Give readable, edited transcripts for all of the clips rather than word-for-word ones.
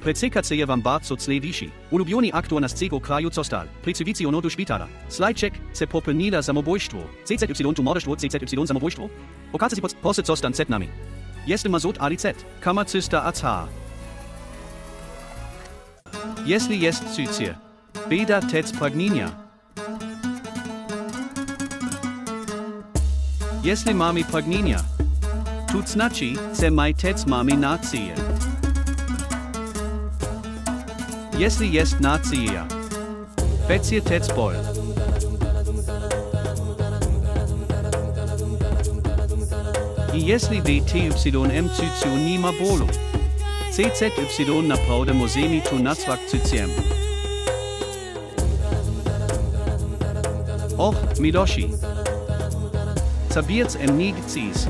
Precykacja wam bardzo clewisi. Ulubiony aktor nascego kraju został. Przywieziono do szpitala. Slajdczek, se popełniła samobójstwo. CZY tu morderstwo, CZY samobójstwo. Okaże się posyć zostań z nami. Jestem Mazut Ali Z. Kamerzysta ACH. Jeśli jest sycie. Beda tec pragnienia. Jeśli mamy pragnienia. To znaczy, że my tec mamy nację. Jeśli jest nacja. Becja tec bol. I jeśli VTYM cycu nie ma bolu. CZY naprawdę możemy tu nazwać cyciem. Och, milości. Zabierz em nigcis.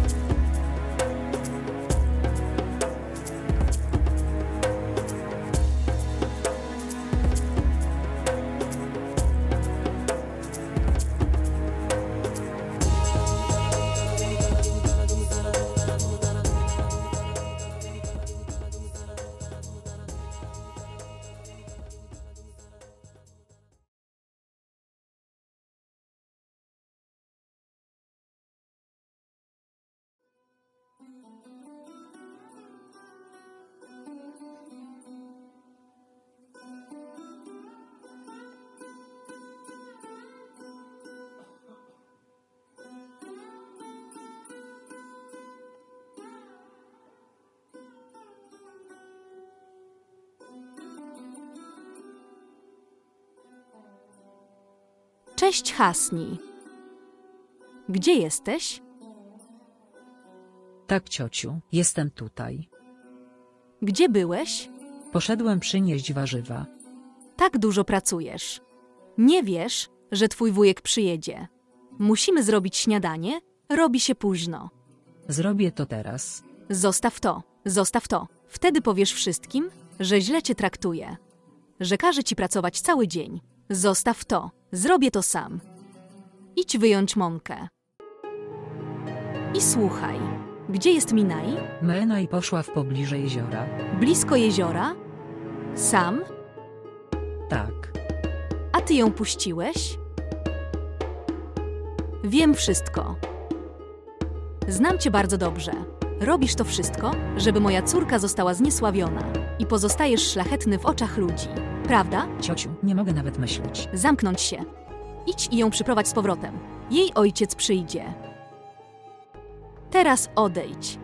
Cześć, Hasni. Gdzie jesteś? Tak, ciociu, jestem tutaj. Gdzie byłeś? Poszedłem przynieść warzywa. Tak dużo pracujesz. Nie wiesz, że twój wujek przyjedzie. Musimy zrobić śniadanie, robi się późno. Zrobię to teraz. Zostaw to, zostaw to. Wtedy powiesz wszystkim, że źle cię traktuje. Że każe ci pracować cały dzień. Zostaw to, zrobię to sam. Idź wyjąć mąkę. I słuchaj, gdzie jest Minai? Menai poszła w pobliże jeziora. Blisko jeziora? Sam? Tak. A ty ją puściłeś? Wiem wszystko. Znam cię bardzo dobrze. Robisz to wszystko, żeby moja córka została zniesławiona i pozostajesz szlachetny w oczach ludzi. Prawda? Ciociu, nie mogę nawet myśleć. Zamknąć się. Idź i ją przyprowadź z powrotem. Jej ojciec przyjdzie. Teraz odejdź.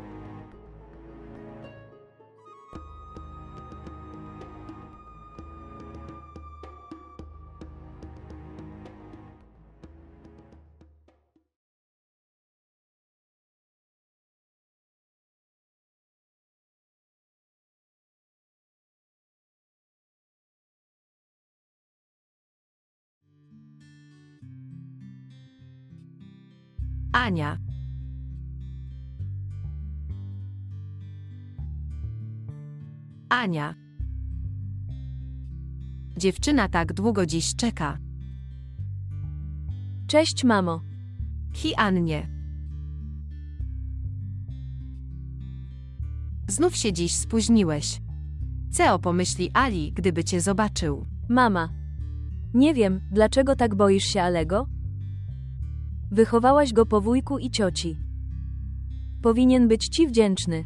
Ania. Ania. Dziewczyna tak długo dziś czeka. Cześć, mamo. Hi, Annie. Znów się dziś spóźniłeś. Co pomyśli Ali, gdyby cię zobaczył? Mama. Nie wiem, dlaczego tak boisz się Alego? Wychowałaś go po wujku i cioci. Powinien być ci wdzięczny.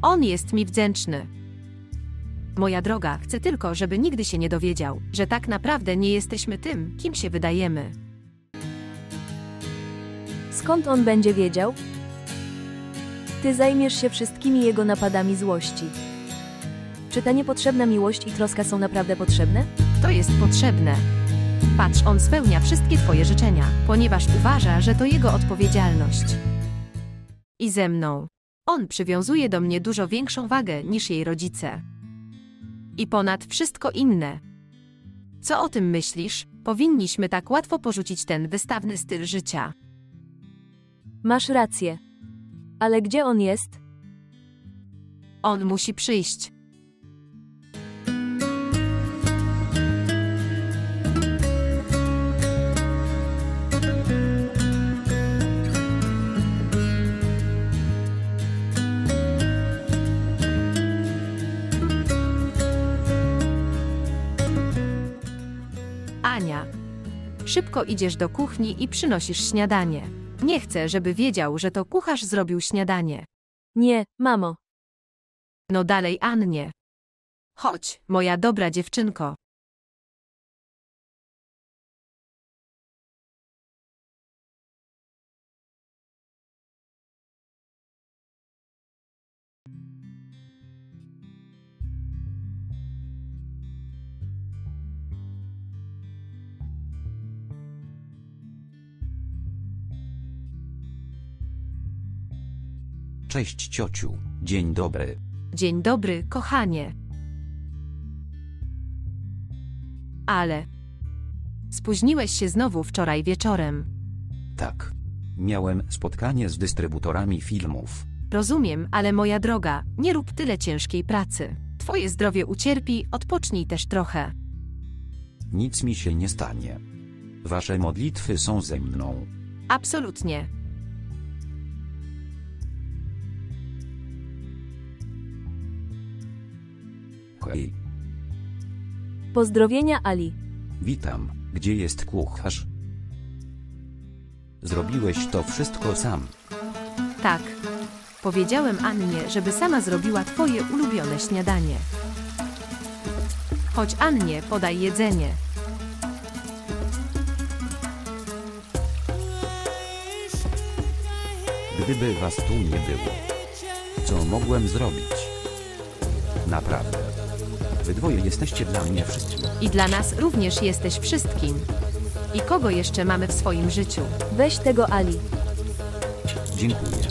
On jest mi wdzięczny. Moja droga, chcę tylko, żeby nigdy się nie dowiedział, że tak naprawdę nie jesteśmy tym, kim się wydajemy. Skąd on będzie wiedział? Ty zajmiesz się wszystkimi jego napadami złości. Czy ta niepotrzebna miłość i troska są naprawdę potrzebne? To jest potrzebne. Patrz, on spełnia wszystkie twoje życzenia, ponieważ uważa, że to jego odpowiedzialność. I ze mną. On przywiązuje do mnie dużo większą wagę niż jej rodzice. I ponad wszystko inne. Co o tym myślisz? Powinniśmy tak łatwo porzucić ten wystawny styl życia. Masz rację. Ale gdzie on jest? On musi przyjść. szybko idziesz do kuchni i przynosisz śniadanie. Nie chcę, żeby wiedział, że to kucharz zrobił śniadanie. Nie, mamo. No dalej, Annie. Chodź, moja dobra dziewczynko. Cześć ciociu, dzień dobry. Dzień dobry, kochanie. Ale spóźniłeś się znowu wczoraj wieczorem. Tak. Miałem spotkanie z dystrybutorami filmów. Rozumiem, ale moja droga, nie rób tyle ciężkiej pracy. Twoje zdrowie ucierpi, odpocznij też trochę. Nic mi się nie stanie. Wasze modlitwy są ze mną. Absolutnie. Hej, Pozdrowienia, Ali. witam. Gdzie jest kucharz? Zrobiłeś to wszystko sam. Tak. Powiedziałem Annie, żeby sama zrobiła twoje ulubione śniadanie. Chodź, Annie, podaj jedzenie. Gdyby was tu nie było, co mogłem zrobić? Naprawdę. Wy dwoje jesteście dla mnie wszystkim. I dla nas również jesteś wszystkim. I kogo jeszcze mamy w swoim życiu? Weź tego, Ali. Dziękuję.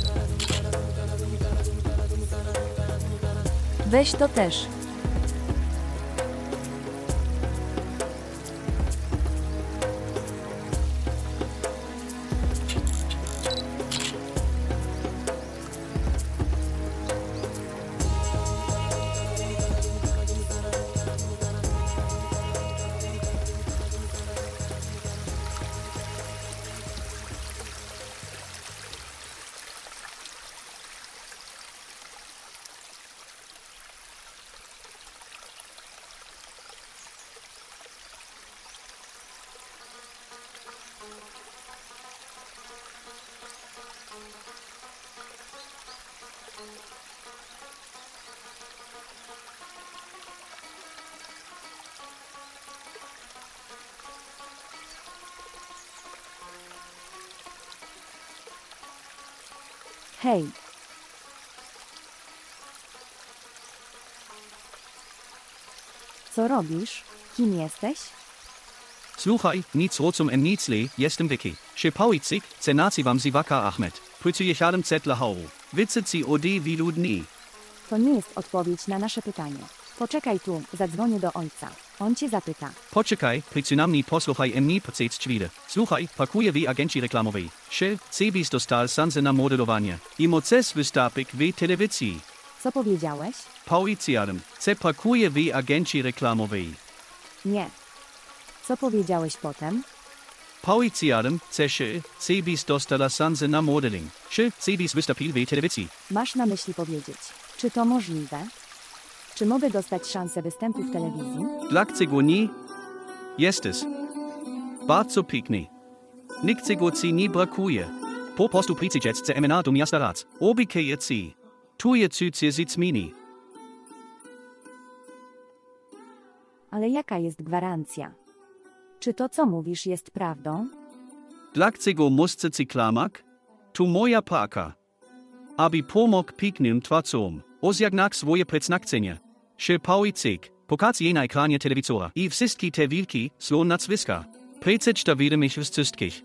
Weź to też. Hej. Co robisz? Kim jesteś? Słuchaj, nic rozum en nic le, jestem Vicky. Szepauicik, ce nazywam si Waka Ahmed. Przyjechałem dla Hauru. Widzę ci ode wielu dni. To nie jest odpowiedź na nasze pytanie. Poczekaj tu, zadzwonię do ojca. On cię zapyta. Poczekaj, przynajmniej posłuchaj mnie przez chwilę. Słuchaj, pakuję w agencji reklamowej. Cebis dostal szansę na modelowanie. I moces wystąpić w telewizji. Co powiedziałeś? Powiedziałem, ce pakuję w agencji reklamowej. Nie. Co powiedziałeś potem? Powiedziałem, że Cebis dostala szansę na modeling. Cebis wystąpił w telewizji. Masz na myśli powiedzieć. Czy to możliwe? Czy mogę dostać szansę występu w telewizji? Dlaczego nie? Jesteś. Bardzo piękny. Niczego ci nie brakuje. Po prostu przyjdziesz ze mną do miasta Rad. Obiecuję ci. Tuję ci z mini. Ale jaka jest gwarancja? Czy to, co mówisz, jest prawdą? Dlaczego muszę ci klamać? Tu moja paka. Aby pomógł pięknym twórcom osiągnąć swoje przeznaczenie. Powiedzieć, pokazuję na ekranie telewizora i wszystkie te wielkie, złe nazwiska. Przecież to widzimy wszystkich.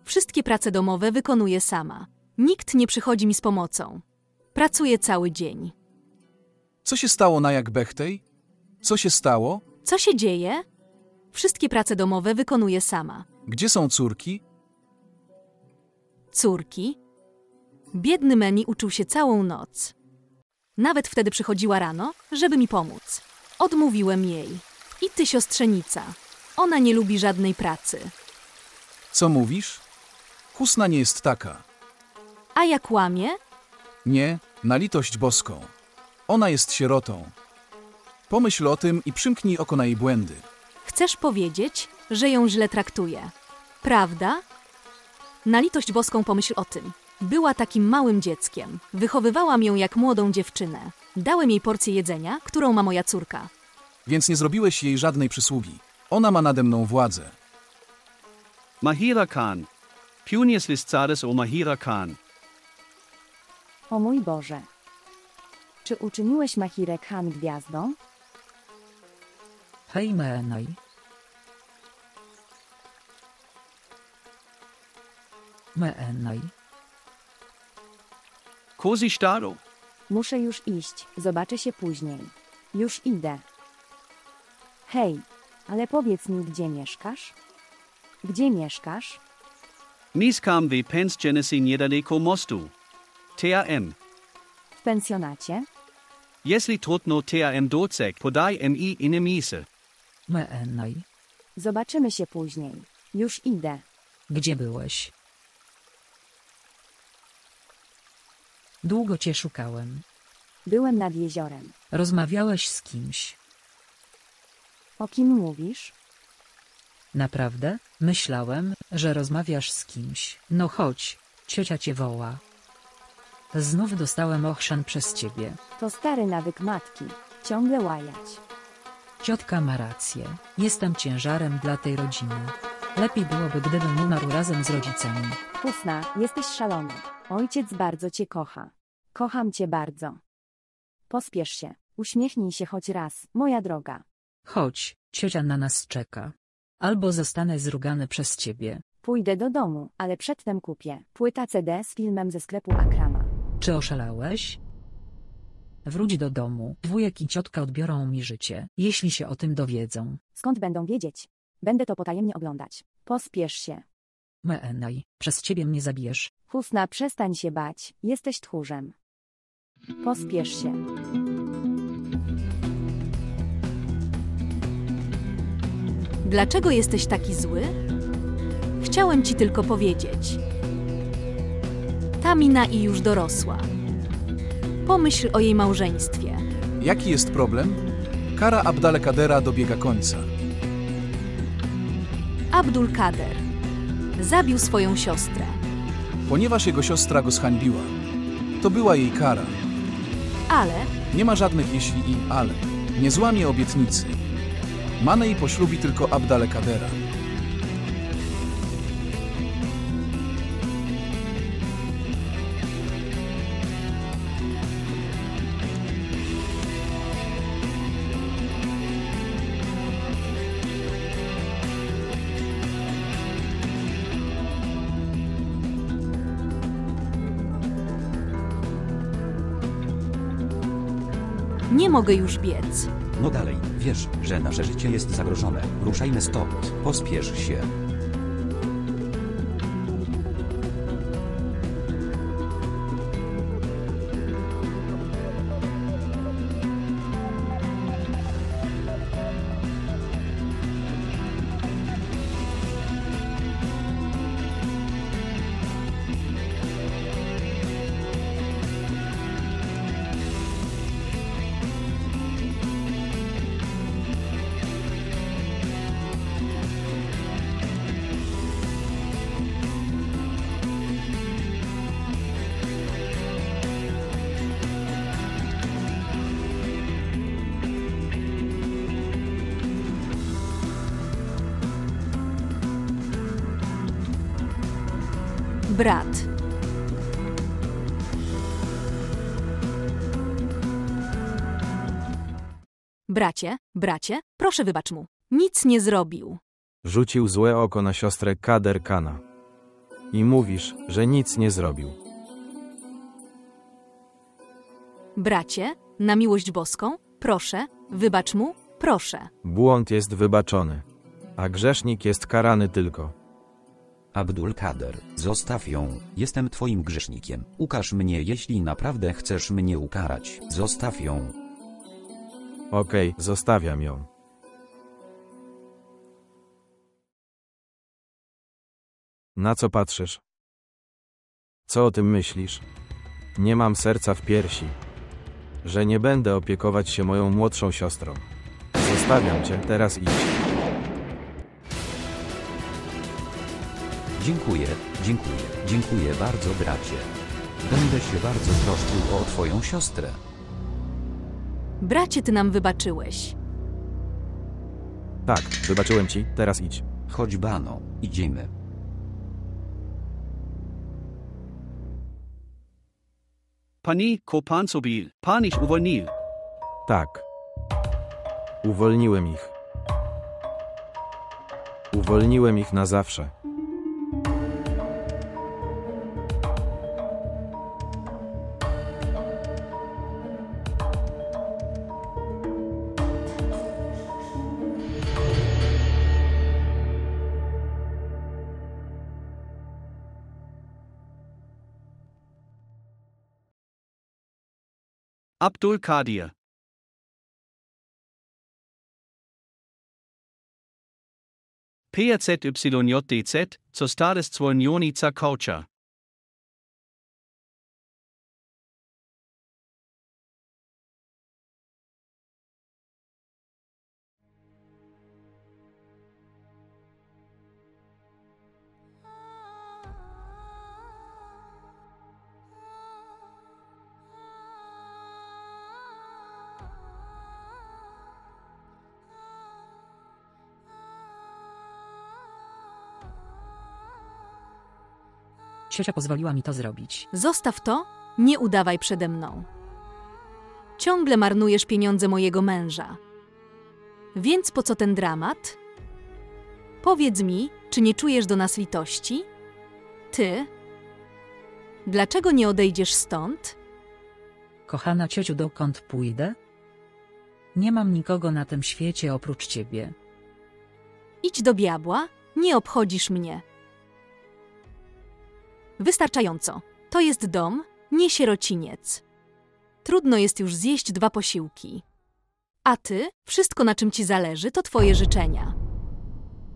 Wszystkie prace domowe wykonuję sama. Nikt nie przychodzi mi z pomocą. Pracuję cały dzień. Co się stało na Jak Bechtej? Co się stało? Co się dzieje? Wszystkie prace domowe wykonuję sama. Gdzie są córki? Córki? Biedny Memi uczył się całą noc. Nawet wtedy przychodziła rano, żeby mi pomóc. Odmówiłem jej. I ty, siostrzenica. Ona nie lubi żadnej pracy. Co mówisz? Husna nie jest taka. A ja kłamie? Nie, na litość boską. Ona jest sierotą. Pomyśl o tym i przymknij oko na jej błędy. Chcesz powiedzieć, że ją źle traktuje. Prawda? Na litość boską pomyśl o tym. Była takim małym dzieckiem. Wychowywałam ją jak młodą dziewczynę. Dałem jej porcję jedzenia, którą ma moja córka. Więc nie zrobiłeś jej żadnej przysługi. Ona ma nade mną władzę. Mahira Khan. Punies Liscaris o Mahira Khan. O mój Boże. Czy uczyniłeś Mahirę Khan gwiazdą? Hej Meenaj. Meenaj. Kozi Staro. Muszę już iść, zobaczę się później. Już idę. Hej, ale powiedz mi, gdzie mieszkasz? Gdzie mieszkasz? Miskam v pens genesi niedaleko mostu. TAM. W pensjonacie? Jesli trudno TAM docek podaj mi inemise. Meenaj. Zobaczymy się później. Już idę. Gdzie byłeś? Długo cię szukałem. Byłem nad jeziorem. Rozmawiałeś z kimś. O kim mówisz? Naprawdę? Myślałem, że rozmawiasz z kimś. No chodź, ciocia cię woła. Znów dostałem ochrzan przez ciebie. To stary nawyk matki. Ciągle łajać. Ciotka ma rację. Jestem ciężarem dla tej rodziny. Lepiej byłoby, gdybym umarł razem z rodzicami. Husna, jesteś szalony. Ojciec bardzo cię kocha. Kocham cię bardzo. Pospiesz się. Uśmiechnij się choć raz, moja droga. Chodź, ciocia na nas czeka. Albo zostanę zrugany przez ciebie. Pójdę do domu, ale przedtem kupię płyta CD z filmem ze sklepu Akrama. Czy oszalałeś? Wróć do domu. Wujek i ciotka odbiorą mi życie, jeśli się o tym dowiedzą. Skąd będą wiedzieć? Będę to potajemnie oglądać. Pospiesz się. Meenaj, przez ciebie mnie zabijesz. Husna, przestań się bać. Jesteś tchórzem. Pospiesz się. Dlaczego jesteś taki zły? Chciałem ci tylko powiedzieć. Ta Mina i już dorosła. Pomyśl o jej małżeństwie. Jaki jest problem? Kara Abdalekadera dobiega końca. Abdul Kader zabił swoją siostrę. Ponieważ jego siostra go zhańbiła. To była jej kara. Ale Nie ma żadnych jeśli i ale. Nie złamie obietnicy. Manej poślubi tylko Abdalekadera. nie mogę już biec. No dalej, wiesz, że nasze życie jest zagrożone. Ruszajmy stąd, pospiesz się. Brat. Bracie, proszę wybacz mu. Nic nie zrobił. Rzucił złe oko na siostrę Kader Kana. I mówisz, że nic nie zrobił. Bracie, na miłość boską, proszę, wybacz mu, proszę. Błąd jest wybaczony. A grzesznik jest karany tylko. Abdul Kader, zostaw ją, jestem twoim grzesznikiem. Ukarz mnie, jeśli naprawdę chcesz mnie ukarać. Zostaw ją. Okej, zostawiam ją. Na co patrzysz? Co o tym myślisz? Nie mam serca w piersi, że nie będę opiekować się moją młodszą siostrą. Zostawiam cię, teraz idź. Dziękuję bardzo, bracie. Będę się bardzo troszczył o twoją siostrę. Bracie, ty nam wybaczyłeś. Tak, wybaczyłem ci, teraz idź. Chodź, Bano, idziemy. Pani, ko pan sobil, pan ich uwolnil. Tak. Uwolniłem ich. Uwolniłem ich na zawsze. Abdul Kadir. PRZYJDZ, zur Stadeszwolnionica Coucha. Ciocia pozwoliła mi to zrobić. Zostaw to, nie udawaj przede mną. Ciągle marnujesz pieniądze mojego męża. Więc po co ten dramat? Powiedz mi, czy nie czujesz do nas litości? Ty? Dlaczego nie odejdziesz stąd? Kochana ciociu, dokąd pójdę? Nie mam nikogo na tym świecie oprócz ciebie. Idź do diabła, nie obchodzisz mnie. Wystarczająco. To jest dom, nie sierociniec. Trudno jest już zjeść 2 posiłki. A ty, wszystko na czym ci zależy, to twoje życzenia.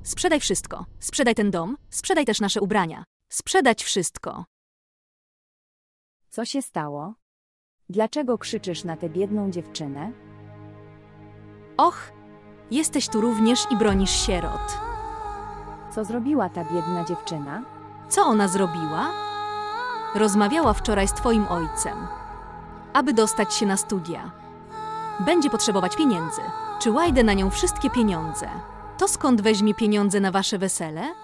Sprzedaj wszystko. Sprzedaj ten dom, sprzedaj też nasze ubrania. Sprzedać wszystko. Co się stało? Dlaczego krzyczysz na tę biedną dziewczynę? Och, jesteś tu również i bronisz sierot. Co zrobiła ta biedna dziewczyna? Co ona zrobiła? Rozmawiała wczoraj z twoim ojcem, aby dostać się na studia. Będzie potrzebować pieniędzy. Czy łajdę na nią wszystkie pieniądze? To skąd weźmie pieniądze na wasze wesele?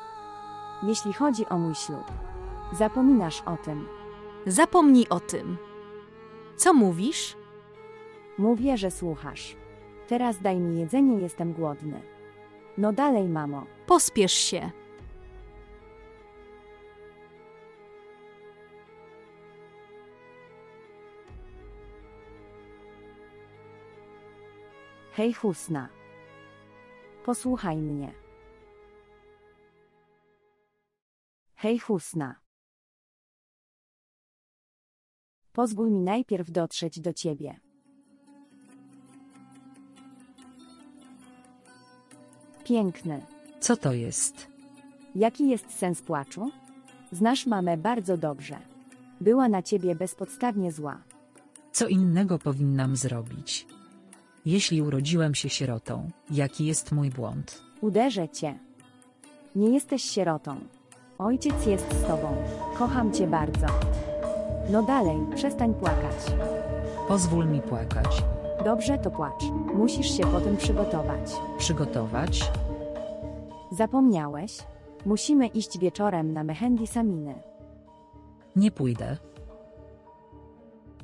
Jeśli chodzi o mój ślub, zapominasz o tym. Zapomnij o tym. Co mówisz? Mówię, że słuchasz. Teraz daj mi jedzenie, jestem głodny. No dalej, mamo. Pospiesz się. Hej, Husna. Posłuchaj mnie. Hej, Husna. Pozwól mi najpierw dotrzeć do ciebie. Piękny. Co to jest? Jaki jest sens płaczu? Znasz mamę bardzo dobrze. Była na ciebie bezpodstawnie zła. Co innego powinnam zrobić? Jeśli urodziłem się sierotą, jaki jest mój błąd? Uderzę cię. Nie jesteś sierotą. Ojciec jest z tobą. Kocham cię bardzo. No dalej, przestań płakać. Pozwól mi płakać. Dobrze, to płacz. Musisz się po tym przygotować. Przygotować? Zapomniałeś? Musimy iść wieczorem na Mehendi Saminy. Nie pójdę.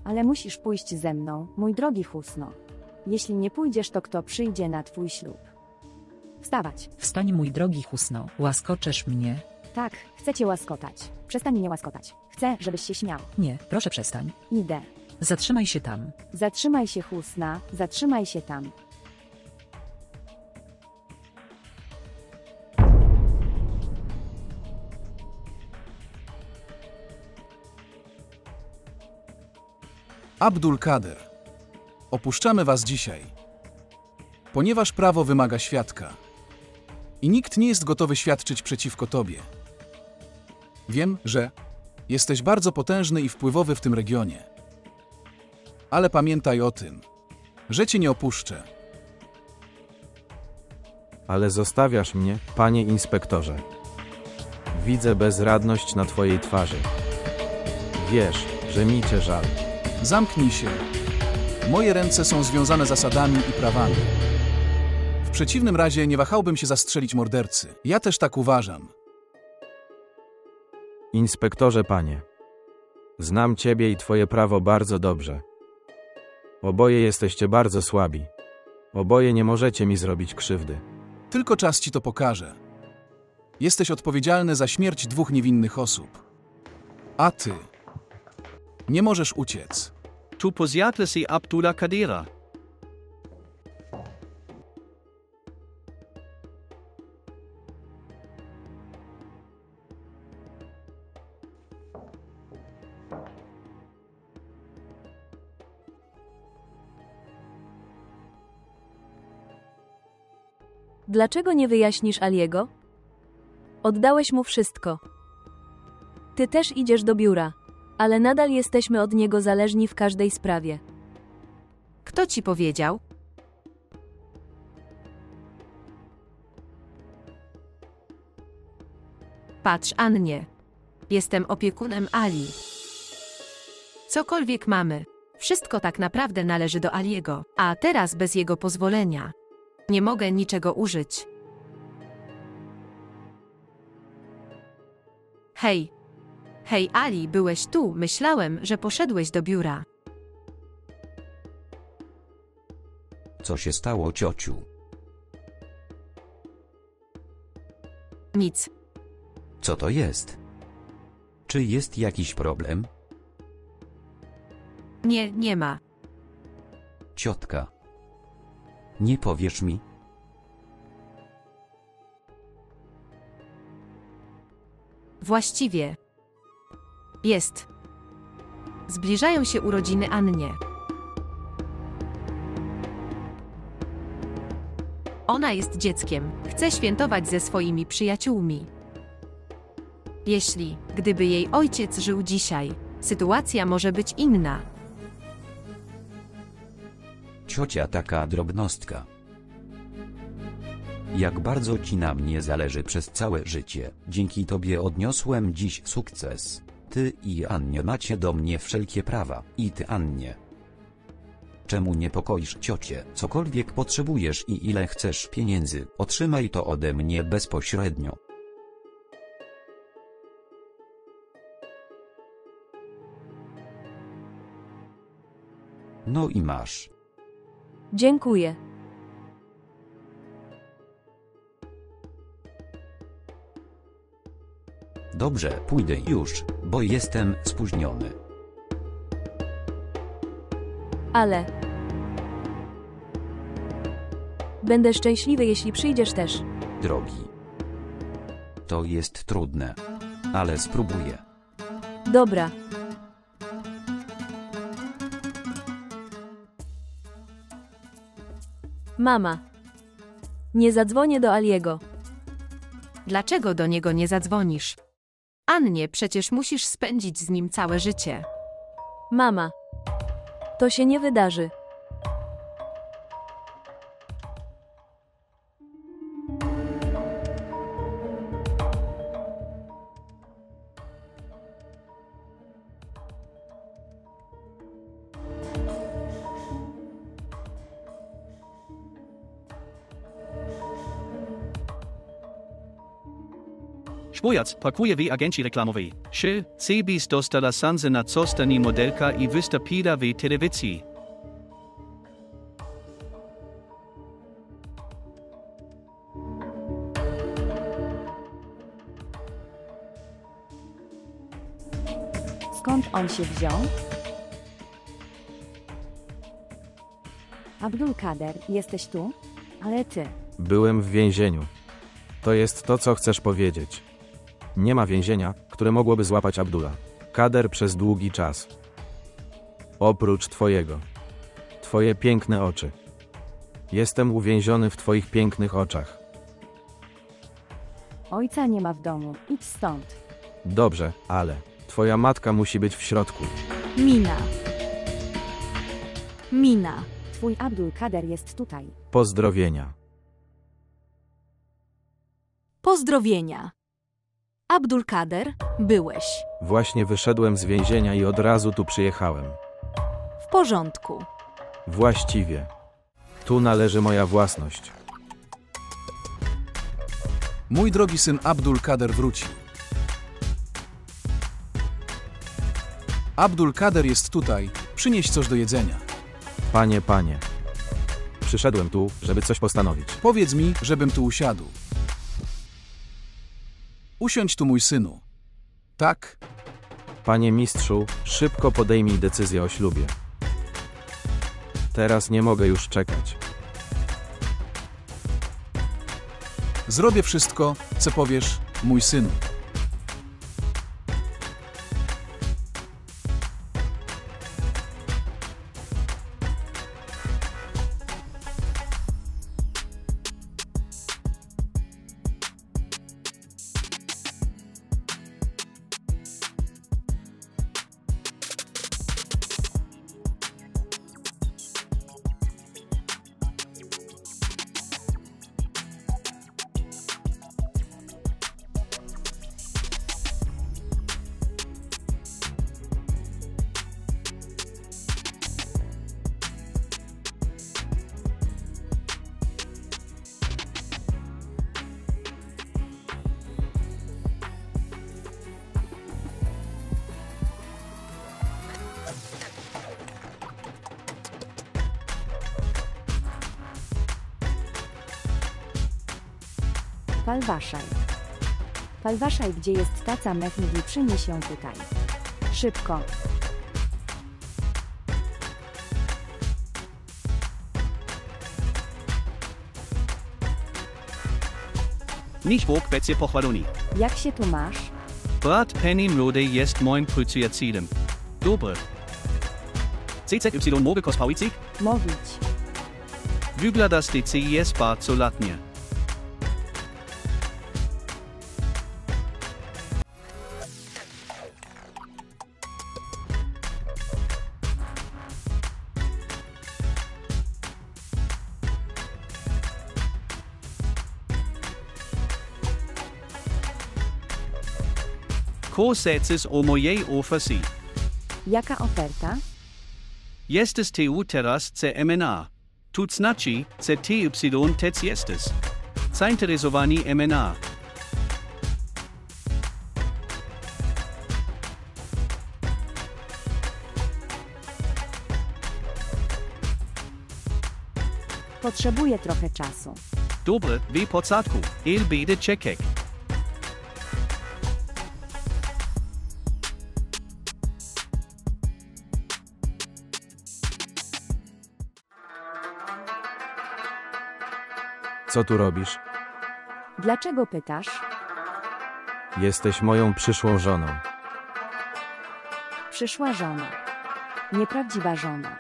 Ale musisz pójść ze mną, mój drogi Husno. Jeśli nie pójdziesz, to kto przyjdzie na twój ślub? Wstawać. Wstań, mój drogi Husno, łaskoczesz mnie. Tak, chcę cię łaskotać. Przestań mnie łaskotać. Chcę, żebyś się śmiał. Nie, proszę przestań. Idę. Zatrzymaj się tam. Zatrzymaj się, Husna, zatrzymaj się tam. Abdul Kader. Opuszczamy was dzisiaj, ponieważ prawo wymaga świadka. I nikt nie jest gotowy świadczyć przeciwko tobie. Wiem, że jesteś bardzo potężny i wpływowy w tym regionie. Ale pamiętaj o tym, że cię nie opuszczę. Ale zostawiasz mnie, panie inspektorze. Widzę bezradność na twojej twarzy. Wiesz, że mi cię żal. Zamknij się. Moje ręce są związane zasadami i prawami. W przeciwnym razie nie wahałbym się zastrzelić mordercy. Ja też tak uważam. Inspektorze, panie. Znam ciebie i twoje prawo bardzo dobrze. Oboje jesteście bardzo słabi. Oboje nie możecie mi zrobić krzywdy. Tylko czas ci to pokaże. Jesteś odpowiedzialny za śmierć 2 niewinnych osób. A ty nie możesz uciec. Tu pozjadle si Abdullah Kadira. Dlaczego nie wyjaśnisz Aliego? Oddałeś mu wszystko. Ty też idziesz do biura, ale nadal jesteśmy od niego zależni w każdej sprawie. Kto ci powiedział? Patrz, Annie. Jestem opiekunem Ali. Cokolwiek mamy, wszystko tak naprawdę należy do Aliego, a teraz bez jego pozwolenia nie mogę niczego użyć. Hej. Hej, Ali, byłeś tu, myślałem, że poszedłeś do biura. Co się stało, ciociu? Nic. Co to jest? Czy jest jakiś problem? Nie, nie ma. Ciotka. Nie powiesz mi? Właściwie. Jest. Zbliżają się urodziny Annie. Ona jest dzieckiem, chce świętować ze swoimi przyjaciółmi. Gdyby jej ojciec żył dzisiaj, sytuacja może być inna. Ciocia taka drobnostka. Jak bardzo ci na mnie zależy przez całe życie. Dzięki tobie odniosłem dziś sukces. Ty i Annie macie do mnie wszelkie prawa. I ty, Annie. Czemu niepokoisz ciocię? Cokolwiek potrzebujesz i ile chcesz pieniędzy, otrzymaj to ode mnie bezpośrednio. No i masz. Dziękuję. Dobrze, pójdę już, bo jestem spóźniony. Ale będę szczęśliwy, jeśli przyjdziesz też. Drogi. To jest trudne. Ale spróbuję. Dobra. Mama. Nie zadzwonię do Aliego. Dlaczego do niego nie zadzwonisz? Annie, przecież musisz spędzić z nim całe życie. Mama. To się nie wydarzy. Szpojac pakuje w agencji reklamowej. CBS dostala szansę na zostanie modelka i wystąpiła w telewizji. Skąd on się wziął? Abdul Kader, jesteś tu? Ale ty. Byłem w więzieniu. To jest to, co chcesz powiedzieć. Nie ma więzienia, które mogłoby złapać Abdula Kader przez długi czas. Oprócz twojego. Twoje piękne oczy. Jestem uwięziony w twoich pięknych oczach. Ojca nie ma w domu, idź stąd. Dobrze, ale twoja matka musi być w środku. Mina. Mina. Twój Abdul Kader jest tutaj. Pozdrowienia. Pozdrowienia. Abdul Kader, byłeś. Właśnie wyszedłem z więzienia i od razu tu przyjechałem. W porządku. Właściwie. Tu należy moja własność. Mój drogi syn Abdul Kader wrócił. Abdul Kader jest tutaj. Przynieś coś do jedzenia. Panie. Przyszedłem tu, żeby coś postanowić. Powiedz mi, żebym tu usiadł. Usiądź tu, mój synu. Tak? Panie mistrzu, szybko podejmij decyzję o ślubie. Teraz nie mogę już czekać. Zrobię wszystko, co powiesz, mój synu. Palwaszaj. Palwaszaj, gdzie jest taca Mehdi, przynieś ją tutaj. Szybko. Nicht Bóg będzie pochwalony. Jak się tu masz? Brat Penny młody jest moim przyjacielem. Dobry. CZY mogę pospowić? Mówić. Wygląda stacji jest bardzo latnie. Korsetes o mojej oferty. Jaka oferta? Jesteś tu teraz CMNA. To znaczy, że ty też jesteś. Zainteresowani MNA. Potrzebuję trochę czasu. Dobry, w porządku. Il będzie czekać. Co tu robisz? Dlaczego pytasz? Jesteś moją przyszłą żoną. Przyszła żona. Nieprawdziwa żona.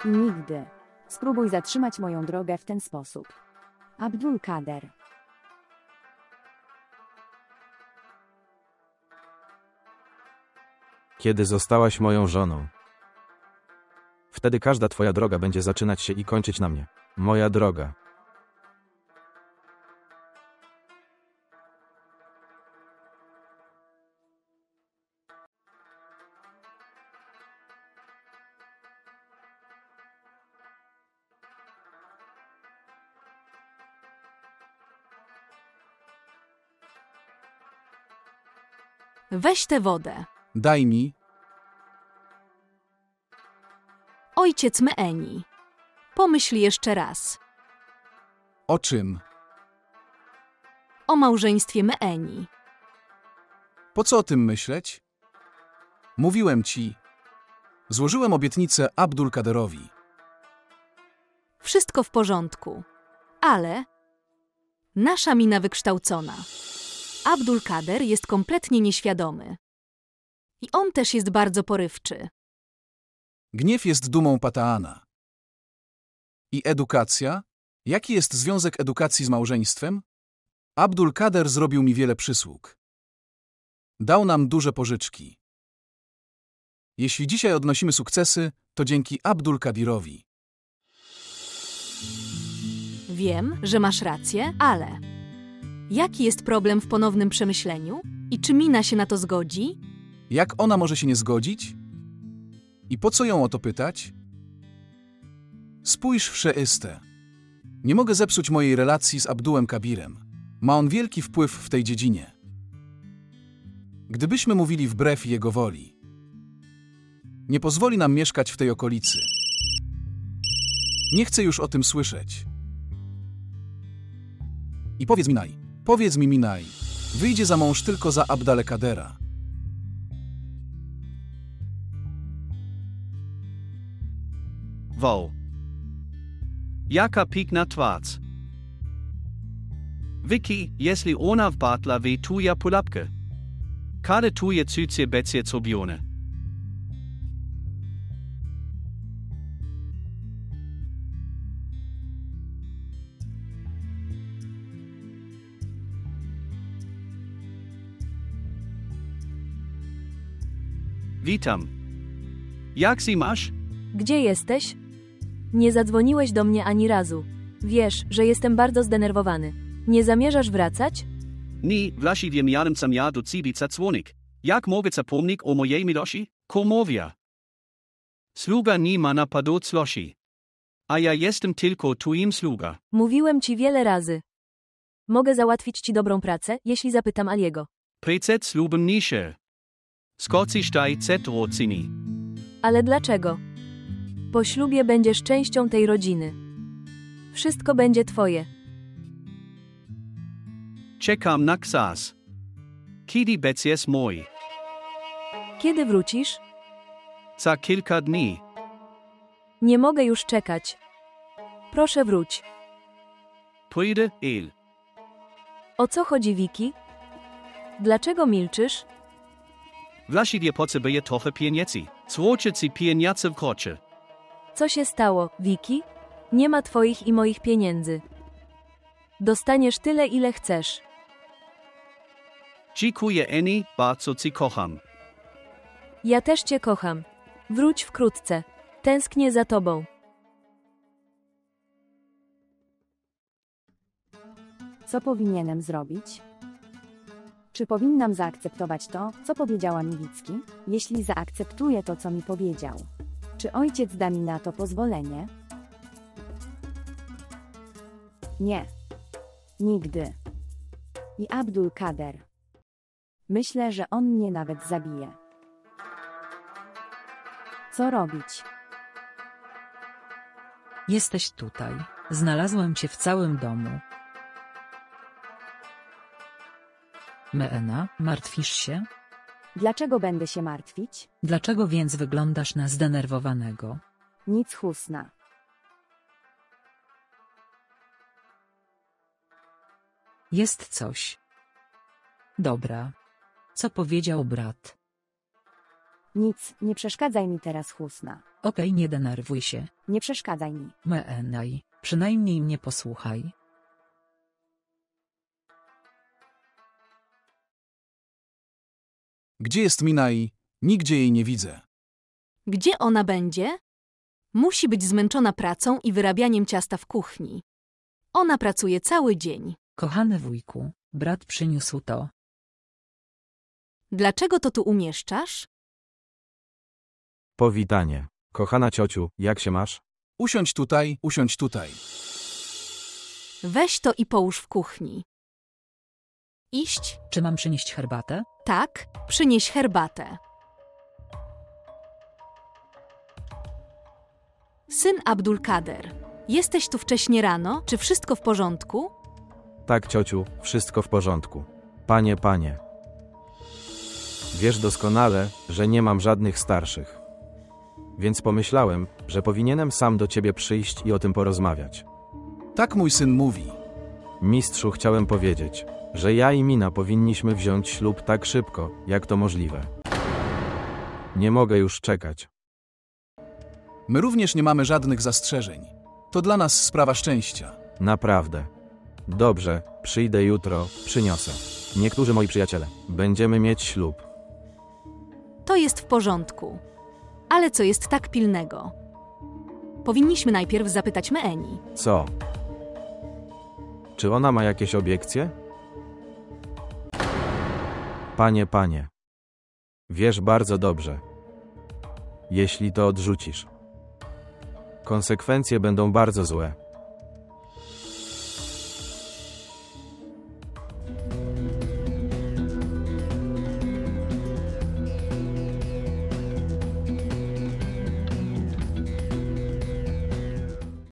I nigdy. Spróbuj zatrzymać moją drogę w ten sposób. Abdul Kader. Kiedy zostałaś moją żoną, wtedy każda twoja droga będzie zaczynać się i kończyć na mnie. Moja droga. Weź tę wodę. Daj mi. Ojciec Meeni. Pomyśl jeszcze raz. O czym? O małżeństwie Meeni. Po co o tym myśleć? Mówiłem ci. Złożyłem obietnicę Abdul Kaderowi. Wszystko w porządku. Ale nasza mina wykształcona. Abdul Kader jest kompletnie nieświadomy. I on też jest bardzo porywczy. Gniew jest dumą Pataana. I edukacja? Jaki jest związek edukacji z małżeństwem? Abdul Kader zrobił mi wiele przysług. Dał nam duże pożyczki. Jeśli dzisiaj odnosimy sukcesy, to dzięki Abdul Kadirowi. Wiem, że masz rację, ale... Jaki jest problem w ponownym przemyśleniu? I czy Mina się na to zgodzi? Jak ona może się nie zgodzić? I po co ją o to pytać? Spójrz w Szeistę. Nie mogę zepsuć mojej relacji z Abdulem Kabirem. Ma on wielki wpływ w tej dziedzinie. Gdybyśmy mówili wbrew jego woli, nie pozwoli nam mieszkać w tej okolicy. Nie chcę już o tym słyszeć. I powiedz mi Minaj, wyjdzie za mąż tylko za Abdale Kadera. Wow. Jaka piękna twarz. Vicky, jeśli ona wpadła w twoją pułapkę. Kiedy twoje cucie będzie zrobione? Witam. Jak się masz? Gdzie jesteś? Nie zadzwoniłeś do mnie ani razu. Wiesz, że jestem bardzo zdenerwowany. Nie zamierzasz wracać? Nie, właściwie miałem zamiar do ciebie zadzwonić. Jak mogę zapomnieć o mojej miłości? Komowia. Sługa nie ma napadu złości. A ja jestem tylko twoim sługa. Mówiłem ci wiele razy. Mogę załatwić ci dobrą pracę, jeśli zapytam Aliego. Przecież ślubem nie się. Skoczysz daj cetrocini. Ale dlaczego? Po ślubie będziesz częścią tej rodziny. Wszystko będzie twoje. Czekam na ksas. Kiedy będziesz mój? Kiedy wrócisz? Za kilka dni. Nie mogę już czekać. Proszę wróć. Pójdę, El. O co chodzi, Vicky? Dlaczego milczysz? Właściwie potrzebuję trochę pieniędzy. Złożę ci pieniądze w krocie. Co się stało, Vicky? Nie ma twoich i moich pieniędzy. Dostaniesz tyle, ile chcesz. Dziękuję, Eni, bardzo ci kocham. Ja też cię kocham. Wróć wkrótce. Tęsknię za tobą. Co powinienem zrobić? Czy powinnam zaakceptować to, co powiedziała mi Wicki? Jeśli zaakceptuję to, co mi powiedział, czy ojciec da mi na to pozwolenie? Nie. Nigdy. I Abdul Kader. Myślę, że on mnie nawet zabije. Co robić? Jesteś tutaj. Znalazłem cię w całym domu. Meena, martwisz się? Dlaczego będę się martwić? Dlaczego więc wyglądasz na zdenerwowanego? Nic, Husna. Jest coś. Dobra. Co powiedział brat? Nic, nie przeszkadzaj mi teraz, Husna. Okej, nie denerwuj się. Nie przeszkadzaj mi. Meenaj, przynajmniej mnie posłuchaj. Gdzie jest Minaj? Nigdzie jej nie widzę. Gdzie ona będzie? Musi być zmęczona pracą i wyrabianiem ciasta w kuchni. Ona pracuje cały dzień. Kochany wujku, brat przyniósł to. Dlaczego to tu umieszczasz? Powitanie. Kochana ciociu, jak się masz? Usiądź tutaj, usiądź tutaj. Weź to i połóż w kuchni. Iść? Czy mam przynieść herbatę? Tak, przynieś herbatę. Syn Abdul Kader. Jesteś tu wcześnie rano? Czy wszystko w porządku? Tak, ciociu, wszystko w porządku. Panie. Wiesz doskonale, że nie mam żadnych starszych. Więc pomyślałem, że powinienem sam do ciebie przyjść i o tym porozmawiać. Tak mój syn mówi. Mistrzu, chciałem powiedzieć, że ja i Mina powinniśmy wziąć ślub tak szybko, jak to możliwe. Nie mogę już czekać. My również nie mamy żadnych zastrzeżeń. To dla nas sprawa szczęścia. Naprawdę. Dobrze, przyjdę jutro, przyniosę. Niektórzy moi przyjaciele. Będziemy mieć ślub. To jest w porządku. Ale co jest tak pilnego? Powinniśmy najpierw zapytać Meeni. Co? Czy ona ma jakieś obiekcje? Panie. Wiesz bardzo dobrze. Jeśli to odrzucisz, konsekwencje będą bardzo złe.